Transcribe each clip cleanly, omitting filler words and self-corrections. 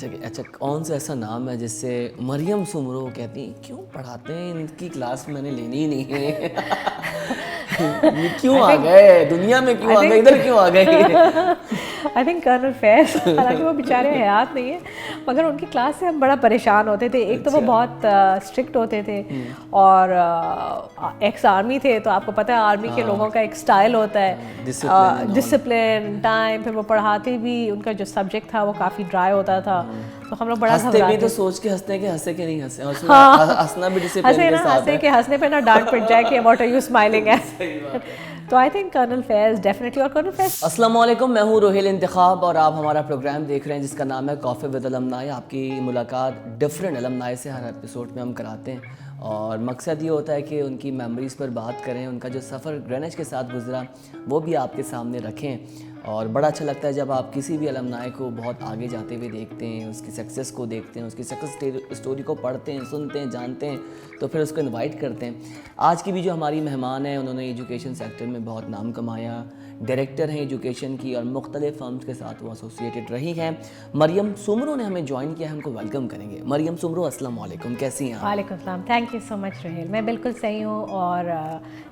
اچھا کون سا ایسا نام ہے جس سے مریم سمرو کہتی ہیں کیوں پڑھاتے ہیں ان کی کلاس میں نے لینی ہی نہیں ہے کیوں آ گئے دنیا میں, کیوں آ گئے ادھر, کیوں آ گئے؟ آئی تھنک کرنل فیض, حالانکہ وہ بیچارے حیات نہیں ہیں مگر ان کی کلاس سے ہم بڑا پریشان ہوتے تھے. ایک تو وہ بہت اسٹرکٹ ہوتے تھے اور ایکس آرمی تھے, تو آپ کو پتہ ہے آرمی کے لوگوں کا ایک اسٹائل ہوتا ہے, ڈسپلن, ٹائم. پھر وہ پڑھاتے بھی, ان کا جو سبجیکٹ تھا وہ کافی ڈرائی ہوتا تھا, تو ہم لوگ بڑا ہنستے بھی تو سوچ کے ہنستے ہیں کہ ہنسے کہ نہیں ہنسے, اور اس میں ہنسنا بھی ڈسپلن کے ساتھ ہے. کہ ہنسنے پہ نہ ڈانٹ پڑ جائے کہ what are you smiling at. تو I think colonel Faiz definitely. اور کرنل فیض, السلام علیکم, میں ہوں روہیل انتخاب اور آپ ہمارا پروگرام دیکھ رہے ہیں جس کا نام ہے کافی ود المنائی. آپ کی ملاقات ڈفرینٹ المنائی سے ہر ایپیسوڈ میں ہم کراتے ہیں, اور مقصد یہ ہوتا ہے کہ ان کی میموریز پر بات کریں, ان کا جو سفر گرینوچ کے ساتھ گزرا وہ بھی آپ کے سامنے رکھیں. اور بڑا اچھا لگتا ہے جب آپ کسی بھی المنائی کو بہت آگے جاتے ہوئے دیکھتے ہیں, اس کی سکسیس کو دیکھتے ہیں, اس کی سکسیس اسٹوری کو پڑھتے ہیں, سنتے ہیں, جانتے ہیں, تو پھر اس کو انوائٹ کرتے ہیں. آج کی بھی جو ہماری مہمان ہیں انہوں نے ایجوکیشن سیکٹر میں بہت نام کمایا, ڈائریکٹر ہیں ایجوکیشن کی اور مختلف فرمز کے ساتھ وہ ایسوسیٹڈ رہی ہیں. مریم سمرو نے ہمیں جوائن کیا ہے, ہم کو ویلکم کریں گے. مریم سمرو السلام علیکم, کیسی ہیں آپ؟ وعلیکم السلام. تھینک یو سو مچ روہیل, میں بالکل صحیح ہوں, اور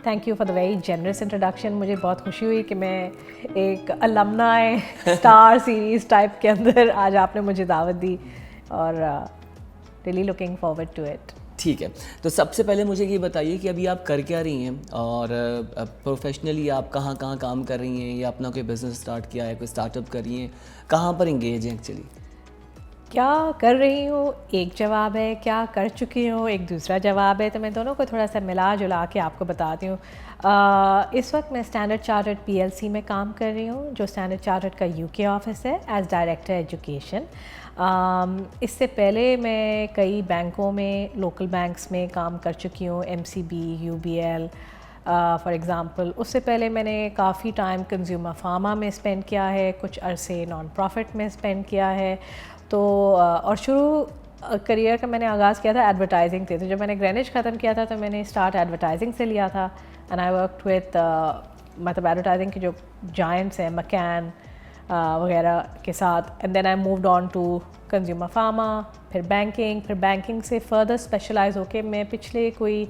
thank you for the very generous introduction. مجھے بہت خوشی ہوئی کہ میں ایک المنائی اسٹار سیریز ٹائپ کے اندر آج آپ نے مجھے دعوت دی, اور really looking forward to it. ٹھیک ہے, تو سب سے پہلے مجھے یہ بتائیے کہ ابھی آپ کر کیا رہی ہیں, اور پروفیشنلی آپ کہاں کہاں کام کر رہی ہیں, یا اپنا کوئی بزنس اسٹارٹ کیا ہے, کوئی اسٹارٹ اپ کر رہی ہیں, کہاں پر انگیج ہیں ایکچولی؟ کیا کر رہی ہوں ایک جواب ہے, کیا کر چکی ہوں ایک دوسرا جواب ہے, تو میں دونوں کو تھوڑا سا ملا جلا کے آپ کو بتاتی ہوں. اس وقت میں اسٹینڈرڈ چارٹرڈ PLC میں کام کر رہی ہوں, جو اسٹینڈرڈ چارٹرڈ کا UK آفس ہے, ایز ڈائریکٹر ایجوکیشن. اس سے پہلے میں کئی بینکوں میں, لوکل بینکس میں کام کر چکی ہوں, MCB, UBL فار ایگزامپل. اس سے پہلے میں نے کافی ٹائم کنزیومر فارما میں اسپینڈ کیا ہے, کچھ عرصے نان پروفٹ میں اسپینڈ کیا ہے. تو اور شروع کریئر کا میں نے آغاز کیا تھا ایڈورٹائزنگ سے. تو جب میں نے گرینوچ ختم کیا تھا تو میں نے اسٹارٹ ایڈورٹائزنگ سے لیا تھا, اینڈ آئی ورکڈ وتھ مطلب ایڈورٹائزنگ کے جو جائنٹس ہیں, مکین وغیرہ کے ساتھ. And then I moved on to consumer pharma, پھر بینکنگ سے فردر اسپیشلائز ہو کے میں پچھلے کوئی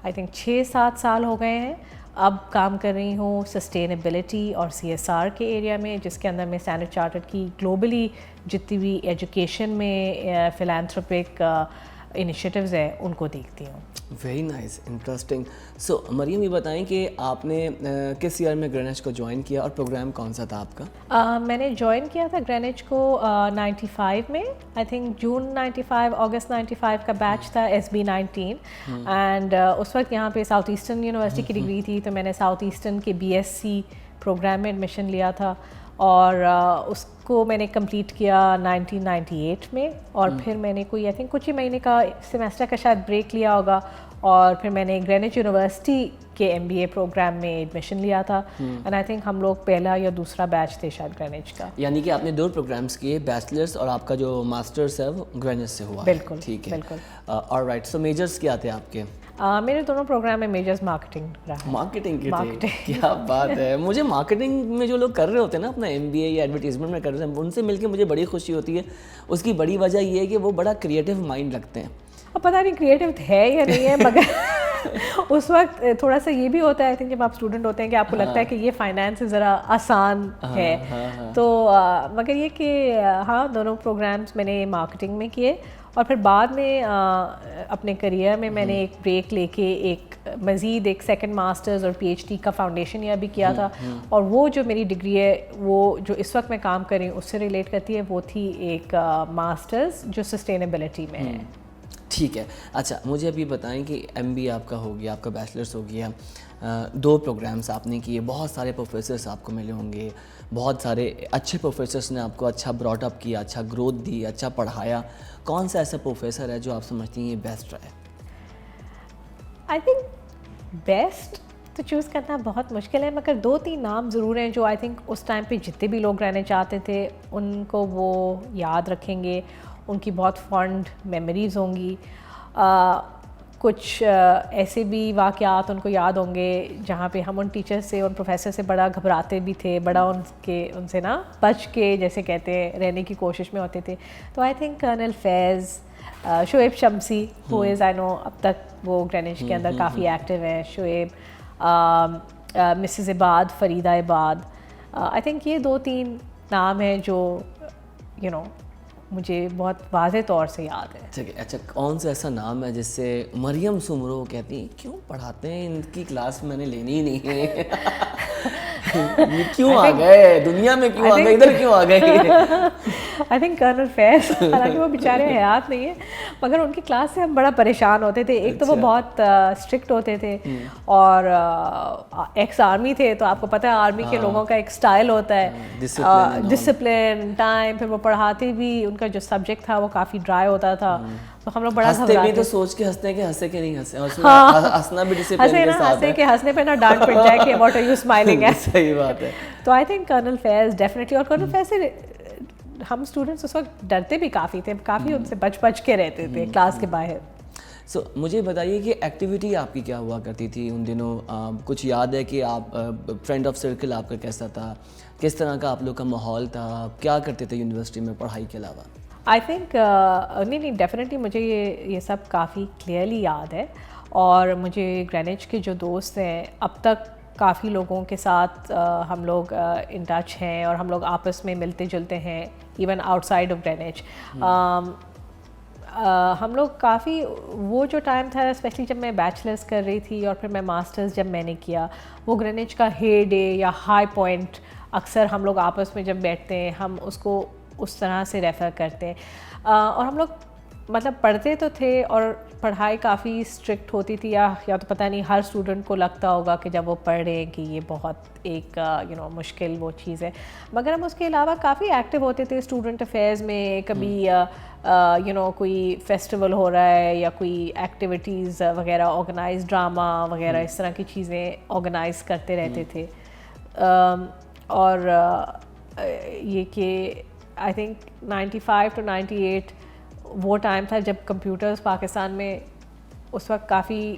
آئی تھنک 6-7 سال ہو گئے ہیں اب کام کر رہی ہوں سسٹینیبلٹی اور CSR کے ایریا میں, جس کے اندر میں اسٹینڈرڈ چارٹرڈ کی گلوبلی جتنی بھی ایجوکیشن میں فلانتھروپک انیشیٹیوز ہیں ان کو دیکھتی ہوں. Very nice, interesting. So Maryam یہ بتائیں کہ آپ نے کس ایئر میں گرینوچ کو جوائن کیا, اور پروگرام کون سا تھا آپ کا؟ میں نے جوائن کیا تھا گرینوچ کو 95 میں, آئی تھنک جون 95 اگست 95 کا بیچ تھا SB19. اینڈ اس وقت یہاں پہ ساؤتھ ایسٹرن یونیورسٹی کی ڈگری تھی, تو میں نے ساؤتھ ایسٹرن کے BSc پروگرام میں ایڈمیشن لیا تھا, اور اس کو میں نے کمپلیٹ کیا 1998 میں. اور پھر میں نے کوئی آئی تھنک کچھ ہی مہینے کا سیمیسٹر کا شاید بریک لیا ہوگا, اور پھر میں نے گرینوچ یونیورسٹی کے MBA پروگرام میں ایڈمیشن لیا تھا. اینڈ آئی تھنک ہم لوگ پہلا یا دوسرا بیچ تھے شاید گرینوچ کا. یعنی کہ آپ نے 2 پروگرامس کیے, بیچلرس اور آپ کا جو ماسٹرس ہے وہ گرینوچ سے ہوا. بالکل, ٹھیک ہے, بالکل. آلرائٹ. سو میجرس کیا تھے آپ کے؟ میرے دونوں پروگرام میں میجرز مارکیٹنگ رہا. مارکیٹنگ کے تھے, کیا بات ہے. مجھے مارکیٹنگ میں جو لوگ کر رہے ہوتے ہیں نا اپنا MBA یا ایڈورٹیزمنٹ میں کر رہے ہیں, ان سے مل کے مجھے بڑی خوشی ہوتی ہے. اس کی بڑی وجہ یہ ہے کہ وہ بڑا کریٹیو مائنڈ رکھتے ہیں. اب پتہ نہیں کریٹیو ہے یا نہیں ہے, مگر اس وقت تھوڑا سا یہ بھی ہوتا ہے آئی تھنک جب آپ اسٹوڈنٹ ہوتے ہیں کہ آپ کو لگتا ہے کہ یہ فائنانس ذرا آسان ہے. تو مگر یہ کہ ہاں دونوں پروگرامس میں نے مارکیٹنگ میں کیے, اور پھر بعد میں اپنے کریئر میں نے ایک بریک لے کے ایک مزید ایک سیکنڈ ماسٹرز اور PhD کا فاؤنڈیشن ایئر بھی کیا تھا. اور وہ جو میری ڈگری ہے وہ جو اس وقت میں کام کر رہی ہوں اس سے ریلیٹ کرتی ہے, وہ تھی ایک ماسٹرز جو سسٹینیبلٹی میں ہے. ٹھیک ہے. اچھا مجھے ابھی بتائیں کہ MBA آپ کا ہو گیا, آپ کا بیچلرس ہو گیا, 2 پروگرامس آپ نے کیے, بہت سارے پروفیسرس آپ کو ملے ہوں گے, بہت سارے اچھے پروفیسرس نے آپ کو اچھا براٹ اپ کیا, اچھا گروتھ دی, اچھا پڑھایا. کون سا ایسا پروفیسر ہے جو آپ سمجھتی ہیں یہ بیسٹ رہے؟ آئی تھنک بیسٹ تو چوز کرنا بہت مشکل ہے, مگر 2-3 نام ضرور ہیں جو آئی تھنک اس ٹائم پہ جتنے بھی لوگ رہنے چاہتے تھے ان کو وہ یاد رکھیں گے, ان کی بہت فانڈ میموریز ہوں گی. کچھ ایسے بھی واقعات ان کو یاد ہوں گے جہاں پہ ہم ان ٹیچر سے ان پروفیسر سے بڑا گھبراتے بھی تھے, بڑا ان سے نا بچ کے جیسے کہتے ہیں رہنے کی کوشش میں ہوتے تھے. تو آئی تھنک کرنل فیض, شعیب شمسی ہو از آئی نو اب تک وہ گرینوچ کے اندر کافی ایکٹیو ہیں, شعیب, مسز عباد, فریدہ عباد, آئی تھنک یہ 2-3 نام ہیں جو یو نو مجھے بہت واضح طور سے یاد ہے. اچھا, کون سا ایسا نام ہے جس سے مریم سمرو کہتی ہیں کیوں پڑھاتے ہیں ان کی کلاس میں نے لینی ہی نہیں ہے, کیوں آ گئے دنیا میں, کیوں آ گئے ادھر, کیوں آ گئے؟ آئی تھنک کرنل فیض, حالانکہ وہ بیچارے حیات نہیں ہیں مگر ان کی کلاس سے ہم بڑا پریشان ہوتے تھے. ایک تو وہ بہت اسٹرکٹ ہوتے تھے اور ایکس آرمی تھے, تو آپ کو پتہ ہے آرمی کے لوگوں کا ایک اسٹائل ہوتا ہے, ڈسپلن, ٹائم, پھر وہ پڑھاتے بھی, ان کا جو سبجیکٹ تھا وہ کافی ڈرائی ہوتا تھا, تو ہم لوگ بڑا ہنستے بھی تو سوچ کے ہنستے ہیں کہ ہنسے کہ نہیں ہنسے, اور اس میں ہنسنا بھی ڈسپلن کے ساتھ ہے, ہنسے کہ ہنسنے پہ نہ ڈانٹ پڑ جائے کہ واٹ آر یو اسمائلنگ ہے. صحیح بات ہے. تو I think colonel Faiz definitely, اور کرنل فیض سے ہم اسٹوڈنٹس اس وقت ڈرتے بھی کافی تھے, کافی ان سے بچ کے رہتے تھے کلاس کے باہر. سو مجھے بتائیے کہ ایکٹیویٹی آپ کی کیا ہوا کرتی تھی ان دنوں؟ کچھ یاد ہے کہ آپ فرینڈ آف سرکل آپ کا کیسا تھا, کس طرح کا آپ لوگ کا ماحول تھا, کیا کرتے تھے یونیورسٹی میں پڑھائی کے علاوہ؟ آئی تھنک نہیں ڈیفینیٹلی مجھے یہ سب کافی کلیئرلی یاد ہے, اور مجھے گرینوچ کے جو دوست ہیں اب تک کافی لوگوں کے ساتھ ہم لوگ ان ٹچ ہیں, اور ہم لوگ آپس میں ملتے جلتے ہیں ایون آؤٹ سائڈ آف گرینوچ. ہم لوگ کافی, وہ جو ٹائم تھا اسپیشلی جب میں بیچلرس کر رہی تھی اور پھر میں ماسٹرز جب میں نے کیا, وہ گرینوچ کا ہیئر ڈے یا ہائی پوائنٹ اکثر ہم لوگ آپس میں جب بیٹھتے ہیں ہم اس کو اس طرح سے ریفر کرتے ہیں. اور ہم لوگ مطلب پڑھتے تو تھے, اور پڑھائی کافی اسٹرکٹ ہوتی تھی, یا تو پتہ نہیں ہر اسٹوڈنٹ کو لگتا ہوگا کہ جب وہ پڑھ رہے ہیں کہ یہ بہت ایک مشکل وہ چیز ہے, مگر ہم اس کے علاوہ کافی ایکٹیو ہوتے تھے اسٹوڈنٹ افیئرز میں. کبھی کوئی فیسٹیول ہو رہا ہے یا کوئی ایکٹیویٹیز وغیرہ آرگنائز, ڈرامہ وغیرہ اس طرح کی چیزیں آرگنائز کرتے رہتے تھے. اور یہ کہ آئی تھنک 95 to 98 وہ ٹائم تھا جب کمپیوٹرز پاکستان میں اس وقت کافی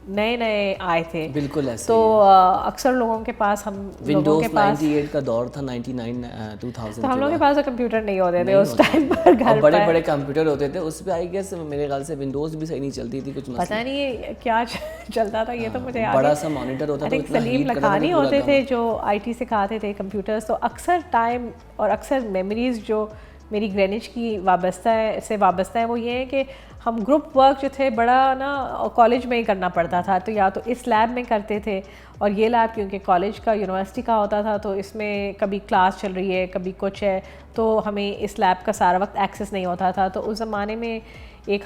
نئے آئے تھے. بالکل ایسے, تو اکثر لوگوں کے پاس, ہم لوگوں کے پاس 98 کا دور تھا, 99 2000, تو ہم لوگوں کے پاس کمپیوٹر نہیں ہوتے تھے اس ٹائم پر گھر, بڑے بڑے کمپیوٹر ہوتے تھے اس پہ. آئی گیس میرے خیال سے ونڈوز بھی صحیح نہیں چلتی تھی, کچھ پتہ نہیں کیا چلتا تھا, یہ تو مجھے یاد ہے. بڑا سا مانیٹر ہوتا تھا, سلیم لکھانی ہوتے تھے جو آئی ٹی سکھاتے تھے کمپیوٹرز. تو اکثر ٹائم اور اکثر میموریز جو میری گرینوچ کی وابستہ ہے وہ یہ ہے کہ ہم گروپ ورک جو تھے بڑا نا کالج میں ہی کرنا پڑتا تھا, تو یا تو اس لیب میں کرتے تھے, اور یہ لیب کیونکہ کالج کا یونیورسٹی کا ہوتا تھا تو اس میں کبھی کلاس چل رہی ہے کبھی کچھ ہے, تو ہمیں اس لیب کا سارا وقت ایکسیس نہیں ہوتا تھا. تو اس زمانے میں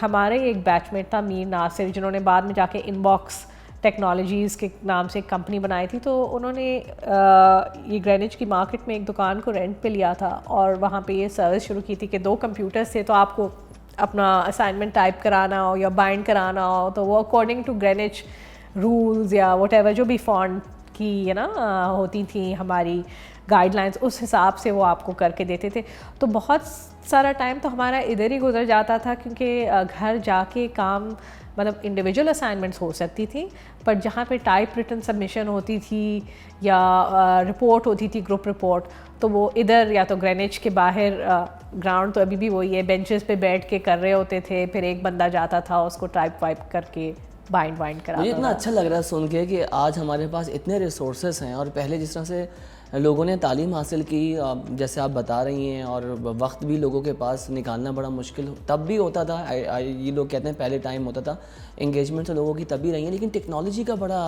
ہمارے ایک بیچ میٹ تھا میر ناصر, جنہوں نے بعد میں جا کے ان باکس ٹیکنالوجیز کے نام سے ایک کمپنی بنائی تھی. تو انہوں نے یہ گرینوچ کی مارکیٹ میں ایک دکان کو رینٹ پہ لیا تھا, اور وہاں پہ یہ سروس شروع کی تھی کہ 2 کمپیوٹرز تھے, تو آپ کو اپنا اسائنمنٹ ٹائپ کرانا ہو یا بائنڈ کرانا ہو تو وہ اکارڈنگ ٹو گرینوچ رولز یا وٹ ایور جو بھی فونٹ کی ہوتی تھیں ہماری گائیڈ لائنس, اس حساب سے وہ آپ کو کر کے دیتے تھے. تو بہت سارا ٹائم تو ہمارا ادھر ہی گزر جاتا تھا, کیونکہ گھر جا کے کام مطلب انڈیویجول اسائنمنٹس ہو سکتی تھیں, پر جہاں پہ ٹائپ ریٹن سبمیشن ہوتی تھی یا رپورٹ ہوتی تھی گروپ رپورٹ, تو وہ ادھر یا تو گرینوچ کے باہر, گراؤنڈ تو ابھی بھی وہی ہے, بینچز پہ بیٹھ کے کر رہے ہوتے تھے, پھر ایک بندہ جاتا تھا اس کو ٹائپ وائپ کر کے بائنڈ کراتا. مجھے اتنا اچھا لگ رہا ہے سن کے کہ آج ہمارے پاس اتنے ریسورسز ہیں, اور پہلے جس طرح سے لوگوں نے تعلیم حاصل کی جیسے آپ بتا رہی ہیں, اور وقت بھی لوگوں کے پاس نکالنا بڑا مشکل تب بھی ہوتا تھا. یہ لوگ کہتے ہیں پہلے ٹائم ہوتا تھا, انگیجمنٹ تو لوگوں کی تب بھی رہی ہیں, لیکن ٹیکنالوجی کا بڑا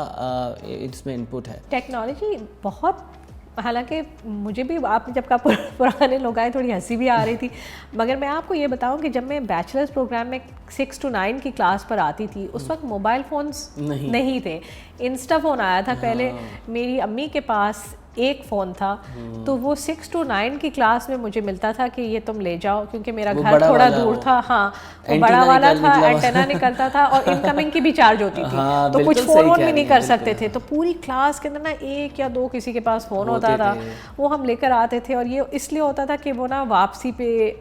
اس میں انپٹ ہے. ٹیکنالوجی بہت, حالانکہ مجھے بھی آپ جب کا پرانے لوگ آئے تھوڑی ہنسی بھی آ رہی تھی, مگر میں آپ کو یہ بتاؤں کہ جب میں بیچلرز پروگرام میں 6 to 9 کی کلاس پر آتی تھی اس وقت موبائل فونز نہیں تھے, انسٹا فون آیا تھا پہلے. میری امی کے پاس ایک فون تھا, تو وہ 6 to 9 کی کلاس میں مجھے ملتا تھا کہ یہ تم لے جاؤ, کیونکہ میرا گھر تھوڑا دور تھا. ہاں, بڑا والا تھا, اینٹینا نکلتا تھا, اور انکمنگ کی بھی چارج ہوتی تھی, تو کچھ فون بھی نہیں کر سکتے تھے. تو پوری کلاس کے اندر نا 1 یا 2 کسی کے پاس فون ہوتا تھا, وہ ہم لے کر آتے تھے. اور یہ اس لیے ہوتا تھا کہ وہ نا واپسی پہ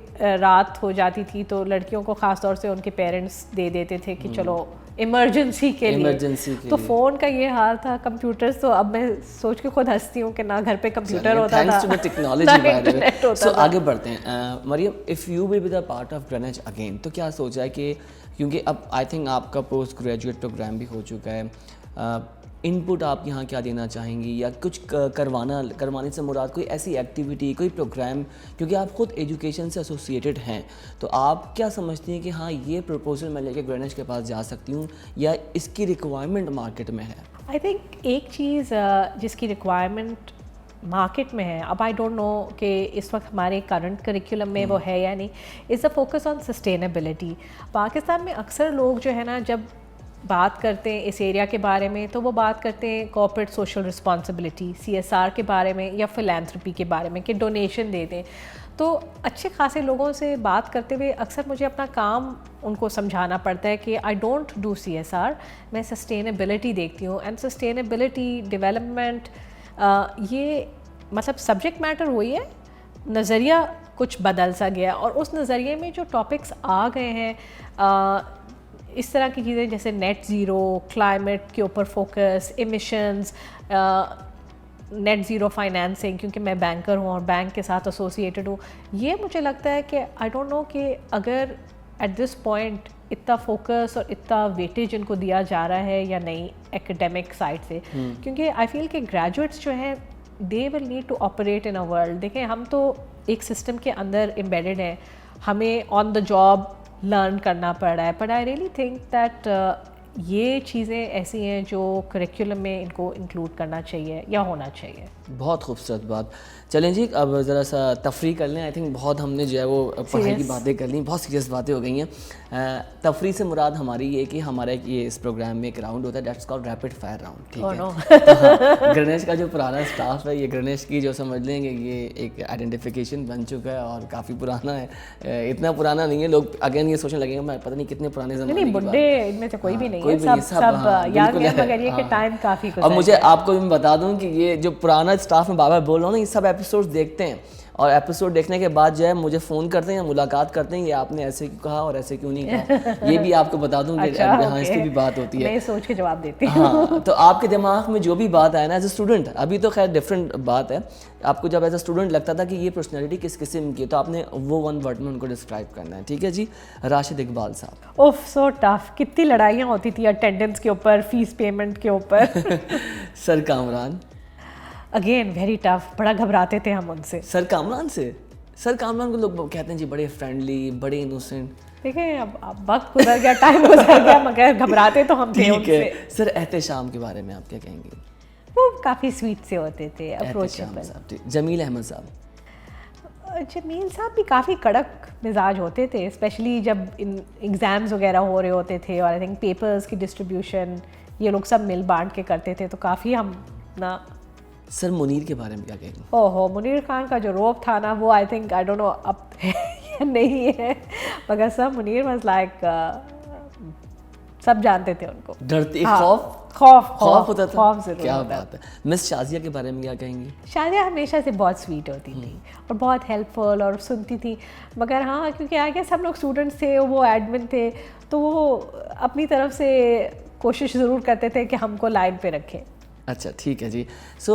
رات ہو جاتی تھی, تو لڑکیوں کو خاص طور سے ان کے پیرنٹس دے دیتے تھے کہ چلو ایمرجنسی کے لیے. ایمرجنسی کے تو لیے. فون کا یہ حال تھا, کمپیوٹرز تو اب میں سوچ کے خود ہنستی ہوں کہ نہ گھر پہ کمپیوٹر ہوتا تھا, thanks to the technology by the way. So آگے بڑھتے ہیں. Maryam, if you will be the part of Greenwich again, تو کیا سوچا ہے کہ کیونکہ اب آئی تھنک آپ کا پوسٹ گریجویٹ پروگرام بھی ہو چکا ہے, ان پٹ آپ یہاں کیا دینا چاہیں گی, یا کچھ کروانے سے مراد کوئی ایسی ایکٹیویٹی, کوئی پروگرام, کیونکہ آپ خود ایجوکیشن سے ایسوسیٹڈ ہیں, تو آپ کیا سمجھتی ہیں کہ ہاں یہ پروپوزل میں لے کے گرینوچ کے پاس جا سکتی ہوں, یا اس کی ریکوائرمنٹ مارکیٹ میں ہے؟ آئی تھنک ایک چیز جس کی ریکوائرمنٹ مارکیٹ میں ہے, اب آئی ڈونٹ نو کہ اس وقت ہمارے کرنٹ کریکولم میں وہ ہے یا نہیں, is a focus on sustainability. Pakistan میں اکثر لوگ جو ہے نا جب بات کرتے ہیں اس ایریا کے بارے میں تو وہ بات کرتے ہیں کارپوریٹ سوشل رسپانسبلٹی, CSR کے بارے میں, یا فلانتھرپی کے بارے میں کہ ڈونیشن دے دیں. تو اچھے خاصے لوگوں سے بات کرتے ہوئے اکثر مجھے اپنا کام ان کو سمجھانا پڑتا ہے کہ آئی ڈونٹ ڈو CSR, میں سسٹینیبلٹی دیکھتی ہوں. اینڈ سسٹینیبلٹی, ڈیولپمنٹ, یہ مطلب سبجیکٹ میٹر وہی ہے, نظریہ کچھ بدل سا گیا, اور اس نظریے میں جو ٹاپکس آ گئے ہیں اس طرح کی چیزیں جیسے نیٹ زیرو, کلائمیٹ کے اوپر focus, emissions, net zero financing, کیونکہ میں بینکر ہوں اور بینک کے ساتھ ایسوسیٹڈ ہوں, یہ مجھے لگتا ہے کہ آئی ڈونٹ نو کہ اگر ایٹ دس پوائنٹ اتنا فوکس اور اتنا ویٹیج ان کو دیا جا رہا ہے یا نہیں ایکیڈیمک سائڈ سے, کیونکہ آئی فیل کہ گریجویٹس جو ہیں they will need to operate in a world. دیکھیں ہم تو ایک سسٹم کے اندر امبیڈڈ ہیں, ہمیں آن دا جاب لرن کرنا پڑ رہا ہے, but I really think that یہ چیزیں ایسی ہیں جو کریکولم میں ان کو انکلوڈ کرنا چاہیے یا ہونا چاہیے. بہت خوبصورت بات. چلیں جی, اب ذرا سا تفریح کر لیں. آئی تھنک بہت ہم نے جو ہے وہ پڑھائی کی باتیں کر لیں, بہت سیریس باتیں ہو گئی ہیں. تفریح سے مراد ہماری یہ کہ ہمارا یہ اس پروگرام میں ایک راؤنڈ ہوتا ہے, that's called rapid fire round. ٹھیک ہے, گرینوچ کا جو پرانا اسٹاف ہے, یہ گرینوچ کی جو سمجھ لیں گے یہ ایک آئیڈینٹیفیکیشن بن چکا ہے اور کافی پرانا ہے. اتنا پرانا نہیں ہے, لوگ اگین یہ سوچنے لگیں گے میں پتہ نہیں کتنے پرانے زمانے کی بات. بڈھے ان میں سے کوئی بھی نہیں ہے, سب یاد ہے, مگر یہ کہ ٹائم کافی گزر. اور مجھے آپ کو بھی بتا دوں کہ یہ جو پرانا اسٹاف میں بار بول رہا ہوں نا, یہ سب ایپیسوڈ دیکھتے ہیں, اور ایپیسوڈ دیکھنے کے بعد جو ہے مجھے فون کرتے ہیں یا ملاقات کرتے ہیں, یہ آپ نے ایسے کیوں کہا اور ایسے کیوں نہیں کہا. یہ بھی آپ کو بتا دوں کہ ہاں اس کی بھی بات ہوتی ہے, میں سوچ کے جواب دیتی ہوں. ہاں, تو آپ کے دماغ میں جو بھی بات آئے نا ایز اے اسٹوڈنٹ, ابھی تو خیر ڈفرینٹ بات ہے, آپ کو جب ایز اے اسٹوڈنٹ لگتا تھا کہ یہ پرسنالٹی کس قسم کی ہے, تو آپ نے وہ ون ورڈ میں ان کو ڈسکرائب کرنا ہے. ٹھیک ہے جی, راشد اقبال صاحب. اوف سو ٹف, کتنی لڑائیاں ہوتی تھی اٹینڈنس کے اوپر, فیس پیمنٹ کے اوپر. سر کامران. اگین ویری ٹف, بڑا گھبراتے تھے ہم ان سے. سر کامران سے, سر کامران کو لوگ کہتے ہیں جی بڑے فرینڈلی, بڑے انوسینٹ. دیکھیں اب وقت گزر گیا, ٹائم گزر گیا, مگر گھبراتے تو ہم تھے ان سے. سر احتشام کے بارے میں آپ کیا کہیں گے؟ وہ کافی سویٹ سے ہوتے تھے, اپروچیبل. جمیل احمد صاحب. جمیل صاحب بھی کافی کڑک مزاج ہوتے تھے, اسپیشلی جب ایگزامز وغیرہ ہو رہے ہوتے تھے, اور آئی تھنک پیپرز کی ڈسٹریبیوشن یہ لوگ سب مل بانٹ کے کرتے تھے, تو کافی ہم نا. سر منیر کے بارے میں کیا کہیں گے؟ اوہو, منیر خان کا جو روب تھا نا, وہ I think I don't know اب ہے یا نہیں ہے, مگر سر منیر واز لائک, سب جانتے تھے ان کو. ڈرتی, خوف ہوتا تھا. خوف ضرور. کیا بات ہے. مس شازیہ کے بارے میں کیا کہیں گی؟ شازیہ ہمیشہ سے بہت سویٹ ہوتی تھی اور بہت ہیلپ فل اور سنتی تھی, مگر ہاں کیونکہ آگے سب لوگ اسٹوڈنٹس تھے, وہ ایڈمن تھے, تو وہ اپنی طرف سے کوشش ضرور کرتے تھے کہ ہم کو لائن پہ رکھیں. اچھا ٹھیک ہے جی. سو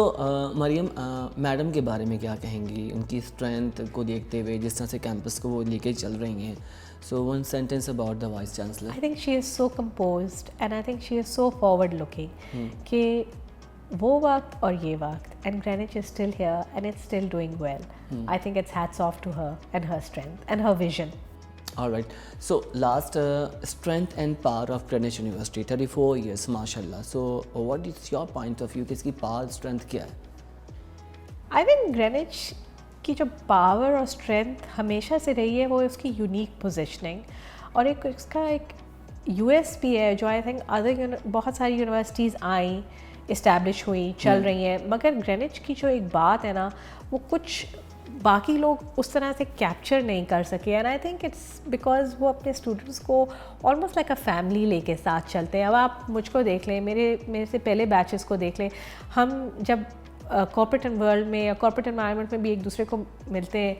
مریم, میڈم کے بارے میں کیا کہیں گی, ان کی اسٹرینتھ کو دیکھتے ہوئے جس طرح سے کیمپس کو وہ لے کے چل رہی ہیں. So one sentence about the vice chancellor. I think she is so composed and I think she is so forward looking کہ وہ وقت اور یہ وقت, and Greenwich is still here and it's still doing well. I think it's hats off to her and her strength and her vision. All right. So last strength and power of Greenwich University, 34 years, mashallah. So what is your point of view کہ اس کی power strength کیا ہے؟ I think Greenwich کی جو power اور strength ہمیشہ سے رہی ہے وہ اس کی یونیک پوزیشننگ, اور ایک اس کا ایک یو ایس پی ہے جو آئی تھنک ادر بہت ساری یونیورسٹیز آئیں, اسٹیبلش ہوئیں, چل رہی ہیں, مگر گرینوچ کی جو ایک بات ہے نا وہ کچھ باقی لوگ اس طرح سے کیپچر نہیں کر سکے. And I think it's because وہ اپنے اسٹوڈنٹس کو آلموسٹ لائک اے فیملی لے کے ساتھ چلتے ہیں. اب آپ مجھ کو دیکھ لیں, میرے سے پہلے بیچز کو دیکھ لیں, ہم جب کارپوریٹ ورلڈ میں یا کارپوریٹ انوائرمنٹ میں بھی ایک دوسرے کو ملتے ہیں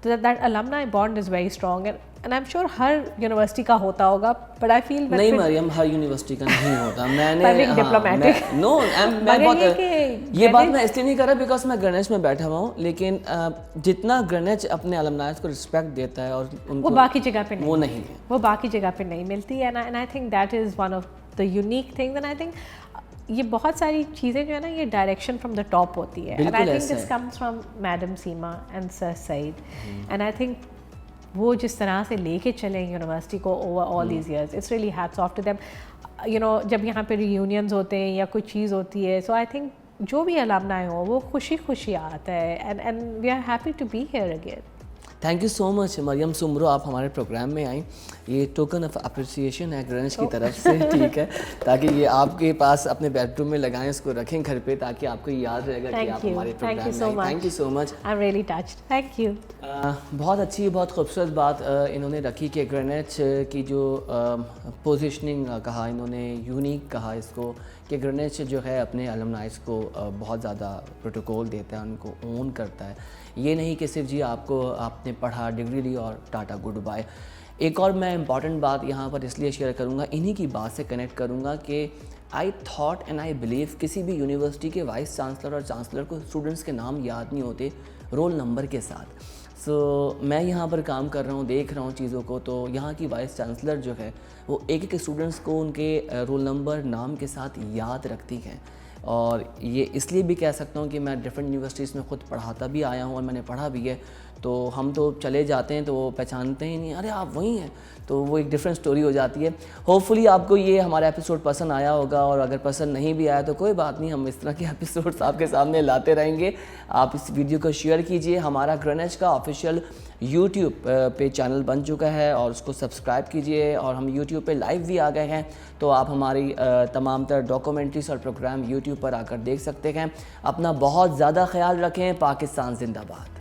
that alumni bond is very strong and I'm sure Hare university کا ہوتا ہوگا, but I feel نہیں مریم, ہر یونیورسٹی کا نہیں ہوتا. میں نے یہ بات میں اس لیے نہیں کر رہا بیکاز میں گرینچ میں بیٹھا ہوا ہوں, لیکن جتنا گرینچ اپنے المنائز کو رسپیکٹ دیتا ہے اور ان کو باقی جگہ پہ وہ نہیں ہے, وہ باقی جگہ پہ نہیں ملتی ہے. and I think that is one of the unique things, and I think یہ بہت ساری چیزیں جو ہے نا یہ ڈائریکشن فرام دا ٹاپ ہوتی ہے. And I think this comes from madam Seema and sir Saeed, and I think وہ جس طرح سے لے کے چلیں یونیورسٹی کو over all these years, it's really hats off to them. You know جب یہاں پہ ریونینز ہوتے ہیں یا کوئی چیز ہوتی ہے, سو آئی تھنک جو بھی المنائی ہو وہ خوشی خوشی آتا ہے, and we are happy to be here again. Thank you so much Maryam Sumro, آپ ہمارے پروگرام میں آئیں. یہ ٹوکن آف اپریسیشن ہے گرینچ کی طرف سے, ٹھیک ہے, تاکہ یہ آپ کے پاس اپنے بیڈ روم میں لگائیں, اس کو رکھیں گھر پہ, تاکہ آپ کو یاد رہے گا کہ آپ ہمارے پروگرام میں آئیں. Thank you so much, I am really touched, thank you. بہت اچھی بہت خوبصورت بات انہوں نے رکھی کہ گرینچ کی جو پوزیشننگ کہا انہوں نے, یونیک کہا اس کو, کہ گرینچ جو ہے اپنے المنائز کو بہت زیادہ پروٹوکول دیتا ہے, ان کو اون کرتا ہے. یہ نہیں کہ صرف جی آپ نے پڑھا, ڈگری لی اور ٹاٹا گڈ بائے. ایک اور میں امپورٹنٹ بات یہاں پر اس لیے شیئر کروں گا, انہی کی بات سے کنیکٹ کروں گا کہ I thought and I believe کسی بھی یونیورسٹی کے وائس چانسلر اور چانسلر کو اسٹوڈنٹس کے نام یاد نہیں ہوتے رول نمبر کے ساتھ. سو میں یہاں پر کام کر رہا ہوں, دیکھ رہا ہوں چیزوں کو, تو یہاں کی وائس چانسلر جو ہے وہ ایک ایک اسٹوڈنٹس کو ان کے رول نمبر نام کے ساتھ یاد رکھتی ہیں. اور یہ اس لیے بھی کہہ سکتا ہوں کہ میں ڈفرینٹ یونیورسٹیز میں خود پڑھاتا بھی آیا ہوں اور میں نے پڑھا بھی ہے, تو ہم تو چلے جاتے ہیں تو وہ پہچانتے ہی نہیں, ارے آپ وہی ہیں, تو وہ ایک ڈفرینٹ سٹوری ہو جاتی ہے. ہوپ فلی آپ کو یہ ہمارا ایپیسوڈ پسند آیا ہوگا, اور اگر پسند نہیں بھی آیا تو کوئی بات نہیں, ہم اس طرح کے ایپیسوڈس آپ کے سامنے لاتے رہیں گے. آپ اس ویڈیو کو شیئر کیجئے. ہمارا گرینچ کا آفیشیل یوٹیوب پہ چینل بن چکا ہے اور اس کو سبسکرائب کیجئے, اور ہم یوٹیوب پہ لائیو بھی آ گئے ہیں, تو آپ ہماری تمام تر ڈاکومنٹریز اور پروگرام یوٹیوب پر آ کر دیکھ سکتے ہیں. اپنا بہت زیادہ خیال رکھیں. پاکستان زندہ باد.